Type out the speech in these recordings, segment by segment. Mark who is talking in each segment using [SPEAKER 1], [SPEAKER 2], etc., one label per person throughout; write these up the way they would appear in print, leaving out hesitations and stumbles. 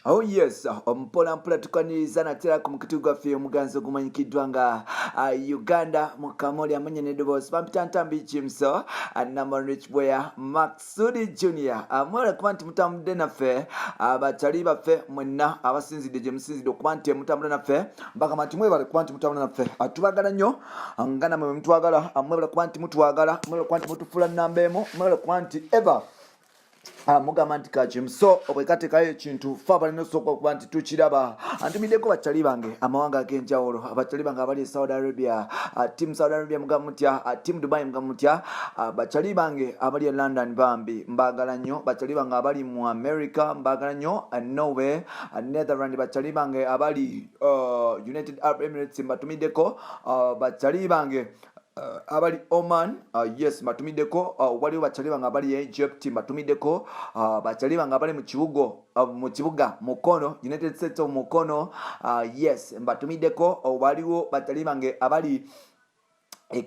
[SPEAKER 1] Oh yes, mpola mpola tukaniriza natera ku mukiti gwaffe omuganzo gumanyikiddwa nga Uganda Mukamoli amanye nedoboozi pampita ntambi Jimso Namon Rich Boya Maksudi Junior amwera kuba nti mutambudde naffe abakyali baffe mwenna abasinzidde gye musinzidde okuba nti mutambudde naffe mbagamba nti mwebale kuba nti mutambudde naffe tubagala nnyo nga namwe mutwagala mwebale kuba nti mutwagala mwebale kuba nti mutufuula nnamba emu mwebale kuba nti eva mugamba nti Jimso obwekatekayo ekintu fe abalina osooka okuba nti tukiraba antumiddeko bakyali bange amawanga ag'enjawulo abakyali bange abali e Saudi Arabia team Saudi Arabia mugamba mutya team Dubai mugamba mutya bakyali bange abali e London bambi mbaagala nnyo bakyali bange abali mu America mbaagala nnyo Norway Netherlands bakyali bange abali United Arab Emirates mbatumiddeko bakyali bange abali Oman yes matumiddeko waliwo bakyali bange abali Egypt matumiddeko bakyali bange abali mu kibuga Mukono United States of Mukono yes mbatumiddeko waliwo bakyali bange abali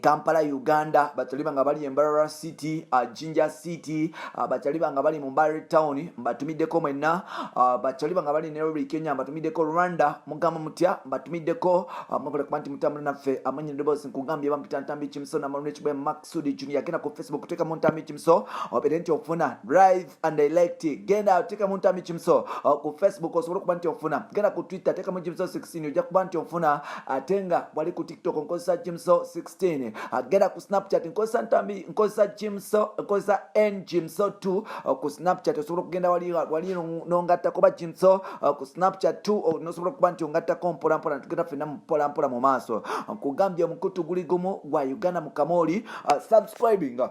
[SPEAKER 1] Kampala Uganda bakyali bange abali Mbarara City Jinja City bakyali bange abali mu Mbale Town mbatumiddeko mwenna bakyali bange abali Nairobi Kenya mbatumiddeko Rwanda mugamba mutya mbatumiddeko mubale kuba nti mutambula naffe amanyi nedoboozi nkugambye bampita ntambi Jimso Namon Rich Boy Maksudi Junior genda ku Facebook teka mu ntambi Jimso obere nti ofuna live and direct genda teka mu ntambi Jimso ku Facebook osobola kuba nti ofuna genda ku Twitter teka mu Jimso 16 ojja kuba nti ofuna atenga wali ku TikTok nkozesa Jimso 16 agenda ku Snapchat nkozesa ntambi nkozesa Jimso nkozesa Jimso 2 ku Snapchat osobola kugenda wali nongatta kuba Jimso ku Snapchat 2 nosobola kuba nti ongattako mpola mpola tugenda ffenna mpola mpola mu maaso nkugambye omukutu guli gumu gwa Uganda Mukamoli subscribing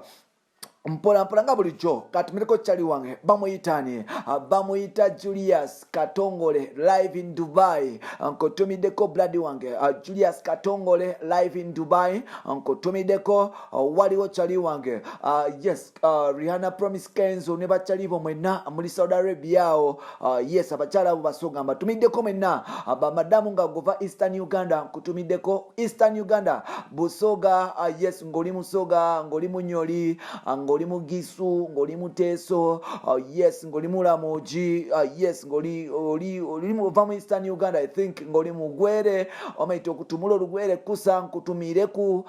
[SPEAKER 1] mpola mpola nga bulijjo katumireko kyali wange bamuyitani bamuyita Julius Katongole live in Dubai nkotumiddeko bloody wange Julius Katongole live in Dubai nkotumiddeko waliwo kyali wange yes Rihanna Promise Kenzo ne bakyali bo mwenna muri Saudi Arabia yes abakyala abo basonga mbatumiddeko mwenna bamadamu nga gova Eastern Uganda nkutumiddeko Eastern Uganda Busoga yes ngoli Musoga ngoli Munyoli ngoli Mugisu ngoli Muteso yes ngoli Mulamuji yes ngoli oli muva mu Eastern Uganda I think ngoli Mugwere omaito okutumula olugwere kusa nkutumireku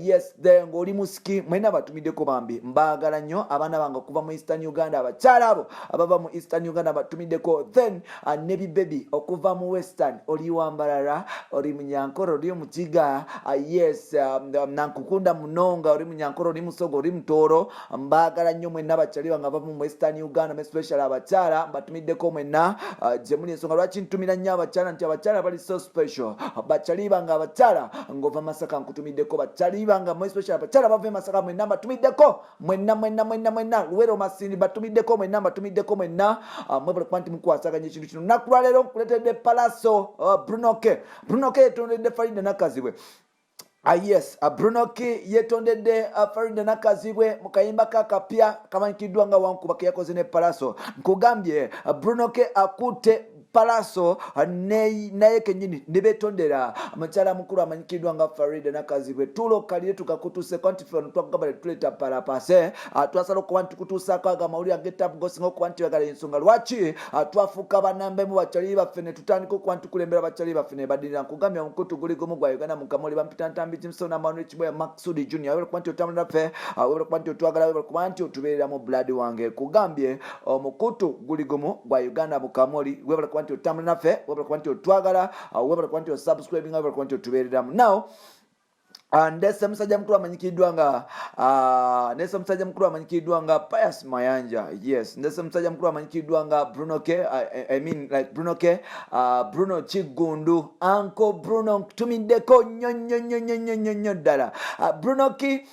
[SPEAKER 1] yes then ngoli Musiki mwena batumiddeko bambi mbaagala nnyo abaana bange okuva mu Eastern Uganda abakyala abo abava mu Eastern Uganda batumiddeko then nebi baby okuva mu Western oli Wambarara oli Munyankoro oli Mutiga yes nankukunda Munonga oli Munyankoro oli Musogo oli Mutoro mbaagala nnyo mwenna bakyali bange abava mu Western Uganda especially abakyala mbatumiddeko mwenna gye muli ensonga lwaki ntumira nnyo abakyala nti abakyala bali so special bakyali bange abakyala ngova Masaka nkutumiddeko bakyali bange especially abakyala bava Masaka mwenna mbatumiddeko mwenna Luwero Masini batumiddeko mwenna mbatumiddeko mwenna mwebale kuba nti mukwasaganya ekintu kino naku lwaleero nkuleetedde Palaso Brunoke yetondedde Farida Nakazibwe yes Brunoke yetondedde Farida Nakazibwe mu kayimba kakapya kamanyikiddwa nga wankuba ke yakoze ne Palaso nkugambye Brunoke akutte Palaso naye kenyini nebetondera amukyala mukulu amanyikiddwa nga Farida Nakazibwe tulokalire tukakutuse kwanti fono twakugamba tuleta parapase twasala okuba nti tukutuusako agamawulire ag'etabugosinga okuba nti bagala ensonga lwaki twafuuka banambe mu bakyali baffe ne tutandika okuba nti tukulembera bakyali baffe ne baddirira nkugambye omukutu guli gumu gwa Uganda Mukamoli bampita ntambi Jimso Namon Rich Boy Maksudi Junior webale kuba nti otambula naffe webale kuba nti otwagala webale kuba nti otubeerera mu blood wange kugambye omukutu guli gumu gwa Uganda Mukamoli webale kuba nti otambula naffe webale kuba nti otwagala webale kuba nti osubscribing webale kuba nti otubeereramu now ndese musajja mukulu amanyikiddwa nga Pius Mayanja yes ndese musajja mukulu amanyikiddwa nga Brunoke I mean like Brunoke Bruno Chigundu Uncle Bruno nkutumiddeko nnyo ddala Brunoke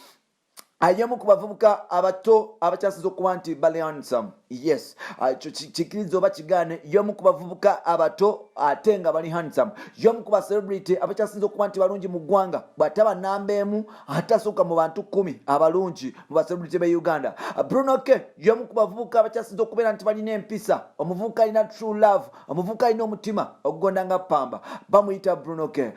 [SPEAKER 1] ayemu ku bavubuka abato abakyasinze okuba nti bali handsome yes kikiriza oba kigaane yomu ku bavubuka abato ate nga bali handsome yomu ku celebrity abakyasinze okuba nti balungi mu ggwanga bw'ataba namba emu atasooka mu bantu 10 abalungi mu celebrity be Uganda Brunoke yomu ku bavubuka abakyasinze okubeera nti balina empisa omuvubuka alina true love omuvubuka alina omutima ogugonda nga ppamba bamuyita Brunoke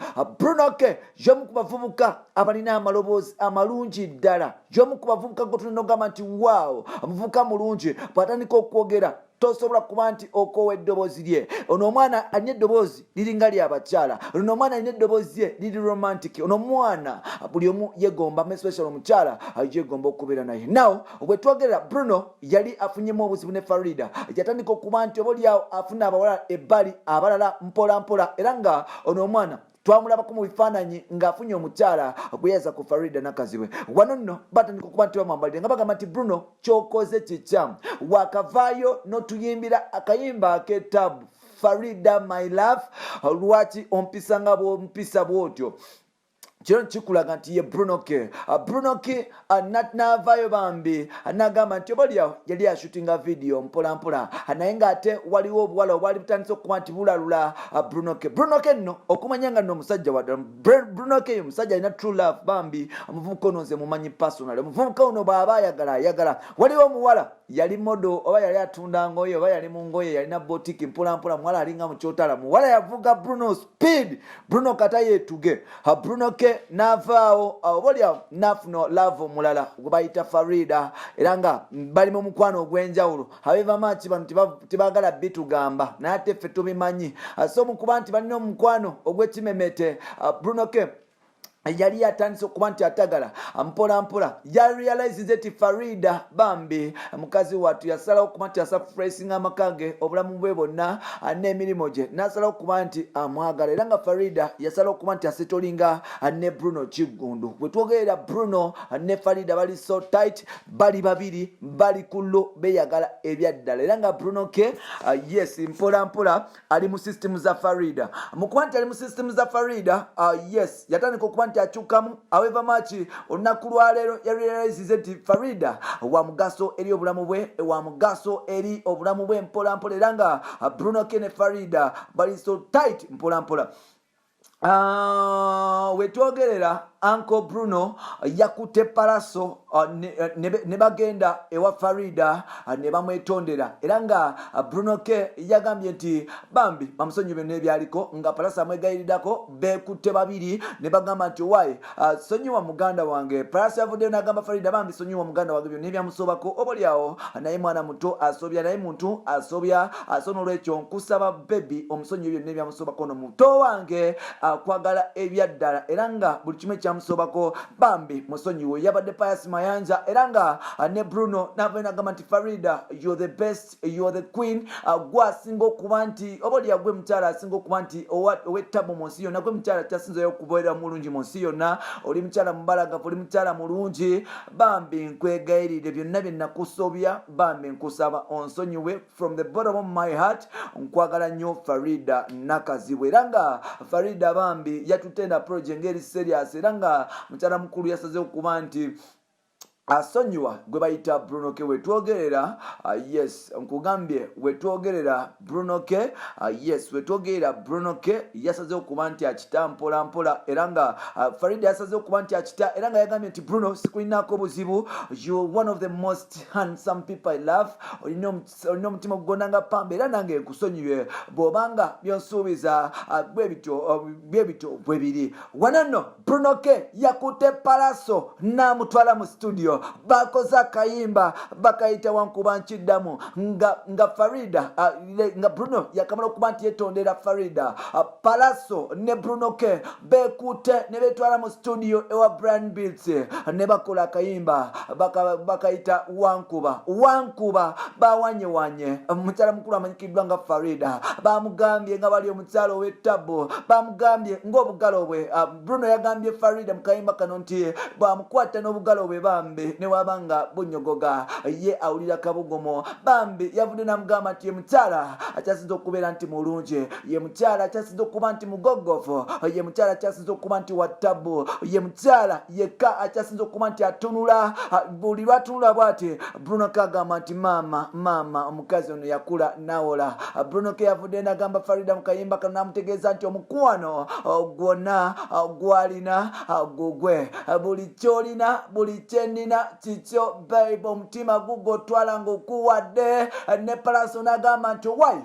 [SPEAKER 1] yomu ku bavubuka abalina amaloboozi amalungi ddala yomu ku bavubuka gotunogamba nti wow omuvubuka mulungi bw'atandika okwogera tosobola kuba nti okoowa eddoboozi lye. Ono omwana alina eddoboozi liringa lyabakyala, ono omwana alina eddoboozi lye liri romantic. Ono omwana buli omu yegomba, especially omukyala yegomba okubeera naye. Now bwe twogerera, Bruno yali afunyemu obuzibu ne Farida, yatandika okuba nti obaolyawo afuna abawala ebbali abalala mpola mpola, era nga ono omwana twamulabako mu bifaananyi ng'afunye omukyala gwe yaza ku Farida Nakazibwe. Wano nno batandika okuba nti bamwambalire nga bagamba nti Bruno ky'okoze kikyamu, wakavaayo n'otuyimbira akayimba ak'ettabu Farida my love, lwaki ompisa nga bw'ompisa bw'otyo. Kino kikulaga nti ye Bruno K. Bruno K n'avaayo bambi n'agamba nti obalyawo yali ashutinga video mpola mpola, naye ng'ate waliwo obuwala obwali butandise okuba nti bulalula Bruno K. Bruno K nno okumanya nga nno omusajja waddala. Bruno K omusajja alina true love bambi. Omuvubuka ono nze mumanyi personal. Omuvubuka ono bw'aba ayagala. Waliwo omuwala yali modo oba yali atunda ngoye oba yali mu ngoye, yalina botiki mpola mpola, muwala alinga mu kyotala. Muwala yavuga Bruno speed, Bruno kata yeetuge. Bruno K n'avaawo obalyawo n'afuna love omulala gwe bayita Farida, era nga bali mu mukwano ogw'enjawulo. Abeva maaki bano tebaagala bitugamba naye ate ffe tubimanyi. So mukuba nti balina omukwano ogw'ekimemete. Bruno K yali yatandise okuba nti atagala mpola mpola, yarealize nti Farida bambi mukazi wattu yasalawo okuba nti asafuresinga amaka ge obulamu bwe bwonna n'emirimu gye, n'asalawo okuba nti amwagala, era nga Farida yasalawo okuba nti asetolinga ne Bruno Kiggundu. Bwe twogerera Bruno ne Farida bali so tight, bali babiri bali kullo beyagala ebyaddala, era nga Bruno K yes mpola mpola ali mu system za Farida. Mukuba nti ali mu system za Farida yes yatandika okuba nti akyukamu. However much olunaku lwaleero yarealize nti Farida wa mugaso eri obulamu bwe, wa mugaso eri obulamu bwe mpola mpola, era nga Bruno K ne Farida bali so tight mpola mpola. Wetwogerera Uncle Bruno yakutte palaso ne bagenda ewa Farida ne bamwetondera, era nga Bruno K yagambye nti bambi bamusonyiwe n'ebyaliko, nga palaso amwegayiridako bekutte babiri ne bagamba nti waye sonyiwa muganda wange. Palaso yavuddeyo n'agamba Farida bambi sonyiwa muganda wange byonna ebyamusobako, obalyawo naye mwana muto asobya, naye muntu asobya, so n'olwekyo nkusaba bebi omusonyiwe byonna ebyamusobako no muto wange kwagala ebyaddala, era nga buli kimu ekyamusobako bambi musonyiwe. Yabadde Pius Mayanja, era nga ne Bruno nava nagamba nti Farida you're the best, you're the queen, gwasinga okuba nti obalya gwe mukyala asinga okuba nti ow'ettabu mu nsi yonna, gwe mukyala kyasinzayo okubeera mulungi mu nsi yonna, oli mukyala mubalagavu, oli mukyala mulungi bambi nkwegayirire byonna bye nakusobya bambi nkusaba onsonyiwe from the bottom of my heart. Nkwagala nnyo Farida Nakazibwe, era nga Farida bambi yatutenda project ngeri serious, era nga mukyala mukulu yasazeewo okuba nti asonyiwa gwe bayita Bruno K. Wetwogerera yes nkugambye, wetwogerera Bruno K yes wetwogerera Bruno K yasazeewo okuba nti akita mpola mpola, era nga Farida yasazeewo okuba nti akita, era nga yagambye nti Bruno sikulinako buzibu, you're one of the most handsome people I love, olina omutima ogugonda nga pamba, era nange nkusonyiwe bw'obanga byonsuubiza bwe bityo bwe biri. Wano nno Bruno K yakutte palaso n'amutwala mu studio, bakoze akayimba bakayita wankuba nkiddamu nga Farida nga Bruno yakamala okuba nti yetondera Farida. Palaso ne Bruno K bekute ne betwala mu studio ewa Brand Beats ne bakola akayimba bakayita wankuba bawanye mukyala mukulu amanyikiddwa nga Farida, bamugambye nga bali omukyala ow'ettabu, bamugambye ng'obugalo bwe. Bruno yagambye Farida mu kayimba kano nti bwamukwata n'obugalo bwe bambi ne wabanga bunyogoga ye awulira kabugomo bambi yavudde namugamba nti ye mukyala akyasinza okubeera nti mulungi, ye mukyala akyasinza okuba nti mugogofu, ye mukyala akyasinza okuba nti wattabu, ye mukyala yekka akyasinza okuba nti atunula. Buli lwatunula bw'ati Bruno K agamba nti maama omukazi ono yakula nawola. Bruno K yavudde nagamba Farida mu kayimba kano namutegeeza nti omukwano gwonna gwalina gugwe, buli kyolina buli kyenina manya kikyo Bible omutima gugo twala ngokuwadde ne Palaso n'agamba nti wai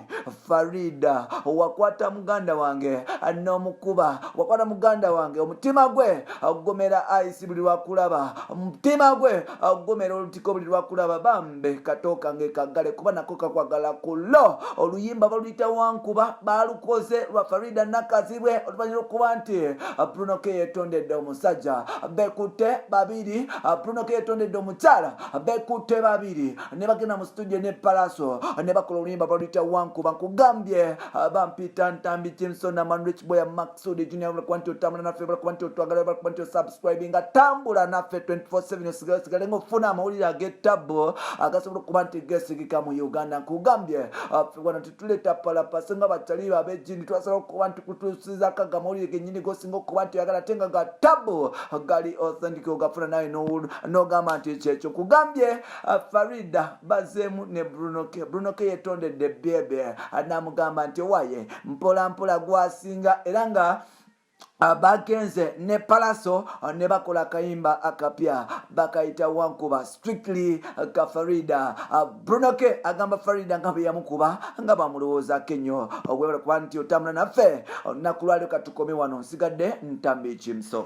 [SPEAKER 1] Farida wakwata muganda wange n'omukuba wakwata muganda wange omutima gwe gomera ice buli lwakulaba omutima gwe gomera olutiko buli lwakulaba bambe katoka ngekagale kuba nako kakwagala kulo oluyimba baluyita wankuba balukoze lwa Farida nakazibwe oluvanyuma okuba nti Bruno K yetondedde omusajja bekute babiri Bruno K yetondedde omukyala bekute babiri ne bagenda mu studio ne Palaso ne bakola oluyimba baluyita wankuba nkugambye bampita Ntambi Kimson na Manrich Boy Maxud Junior bakwanti otamula naffe bakwanti otwagala bakwanti subscribe nga tambula naffe 24/7 sigale ngofuna amawulire ag'ettabo agasobola okuba nti gesigika mu Uganda nkugambye wano tutuleta palapasi nga batali babejjini twasobola okuba nti kutuusiza akaga amawulire gennyini gosinga okuba nti oyagala ate nga ga ttabo gali authentic ogafuna nawe n'ogamba nti kyekyo kugambye Farida bazeemu ne Bruno K yetondedde bebe n'amugamba nti waye mpola mpola gwasinga era nga bagenze ne Palaso ne bakola akayimba akapya bakayita wankuba strictly ka Farida Bruno K agamba Farida nga bwe yamukuba nga bamulowoozaako ennyo webala kuba nti otambula naffe olunaku lwaliro katukome wano nsigadde Ntambi Kimso.